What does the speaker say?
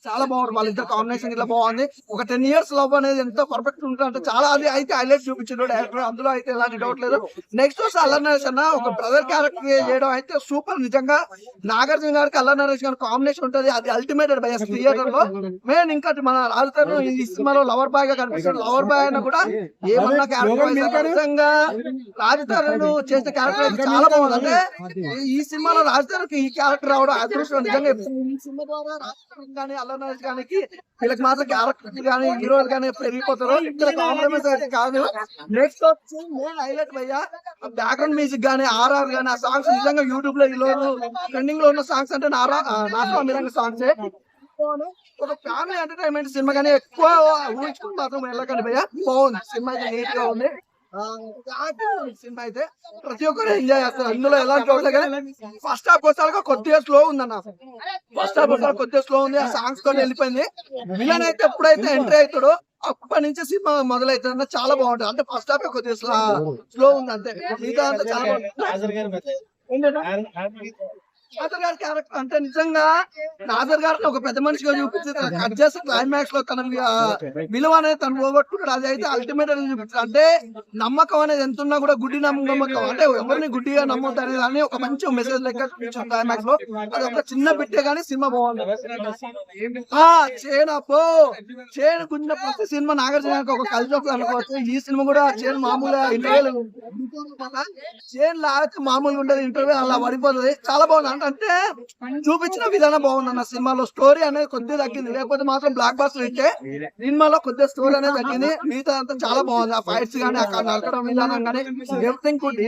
చాలా బాగుంది. వాళ్ళిద్దరు కాంబినేషన్ ఇట్లా బాగుంది. ఒక 10 ఇయర్స్ లవ్ అనేది ఎంతో పర్ఫెక్ట్ ఉంటుంది. చాలా అది అయితే హైలైట్ చూపించాడు డైరెక్టర్. అందులో అయితే ఎలాంటి డౌట్ లేదు. నెక్స్ట్ వచ్చి అల్లరి నరేష్ అన్న ఒక బ్రదర్ క్యారెక్టర్ చేయడం అయితే సూపర్. నిజంగా నాగార్జున గారికి అల్లరి నరేష్ గారి కాంబినేషన్ ఉంటది. అది అల్టిమేటెడ్ బై థియేటర్ లో. మెయిన్ ఇంకా మన రాజధాని ఈ సినిమాలో లవర్ బాయ్ గా కనిపిస్తాడు. లవర్ బాయ్ అయినా కూడా ఏమన్నా క్యారెక్టర్ నిజంగా రాజధాని చేసే క్యారెక్టర్ అయితే చాలా బాగుంది. అంటే ఈ సినిమాలో రాజధానికి ఈ క్యారెక్టర్ రావడం అదృష్టం. నిజంగా ఈ సినిమా ద్వారా రాజధాని కానీ అల్లరి నరేష్ గారికి వీళ్ళకి మాత్రం క్యారెక్టర్ కానీ హీరోలు కానీ పెరిగిపోతారు. ఇక్కడ కాంప్రమైజ్ అయితే కాదు. నెక్స్ట్ వచ్చి మెయిన్ హైలైట్ భయ్యా బ్యాక్గ్రౌండ్ మ్యూజిక్ గానీ ఆర్ఆర్ గానీ ఆ సాంగ్స్ నిజంగా యూట్యూబ్ లో ఈ రోజు ట్రెండింగ్ లో ఉన్న సాంగ్స్ అంటే నాస్తా మిరంగ సాంగ్స్. ఒక ఫ్యామిలీ ఎంటర్టైన్మెంట్ సినిమా కానీ ఎక్కువ ఊహించుకుని మాత్రం వెళ్ళకండి భయ్యా. బాగుంది సినిమా అయితే, నీట్ గా ఉంది. సినిమా అయితే ప్రతి ఒక్కరు ఎంజాయ్ చేస్తారు. అందులో ఎలాంటి చూడలే కానీ ఫస్ట్ హాఫ్ వచ్చాక కొద్దిగా స్లో ఉందన్న. ఫస్ట్ హాఫ్ వచ్చాక కొద్దిగా స్లో ఉంది. ఆ సాంగ్స్ తో వెళ్ళిపోయింది. విలన్ అయితే ఎప్పుడైతే ఎంట్రీ అవుతాడో అప్పటి నుంచి సినిమా మొదలైతుంది అన్న చాలా బాగుంటుంది. అంటే ఫస్ట్ హాఫ్ కొద్దిగా స్లో ఉంది అంతే. మిగతా అంతా చాలా బాగుంటుంది. నాజర్ గారి క్యారెక్టర్ అంటే నిజంగా నాజర్ గారిని ఒక పెద్ద మనిషిగా చూపించి కట్ చేసి క్లైమాక్స్ లో తన విలువ అనేది తను పోగొట్టుకుంటాడు. అది అయితే అల్టిమేట్ అని చూపిస్తారు. అంటే నమ్మకం అనేది ఎంత ఉన్నా కూడా గుడ్డి నమ్మకం అంటే ఎవరిని గుడ్డిగా నమ్మొద్దు అనేది అని ఒక మంచి మెసేజ్ లెక్క చూపించారు క్లైమాక్స్ లో. అది ఒక చిన్న బిట్టే గానీ సినిమా బాగుంది. చేను గుంజిన ప్రతి సినిమా నాగార్జున ఒక కలిసి అనుకోవచ్చు. ఈ సినిమా కూడా చేను మామూలుగా ఇంటర్వ్యూలు చేను లాగితే మామూలుగా ఉండదు. ఇంటర్వ్యూ అలా పడిపోతుంది. చాలా బాగుంది. అంటే చూపించిన విధానం బాగుంది అన్న. సినిమాలో స్టోరీ అనేది కొద్దిగా తగ్గింది. లేకపోతే మాత్రం బ్లాక్ బాస్టర్ ఇచ్చే సినిమాలో కొద్దిగా స్టోరీ అనేది తగ్గింది. మిగతా అంతా చాలా బాగుంది. ఆ ఫైట్స్ గానీ అక్కడ నడకడం విధానం గానీ ఎవ్రీథింగ్ గుడ్.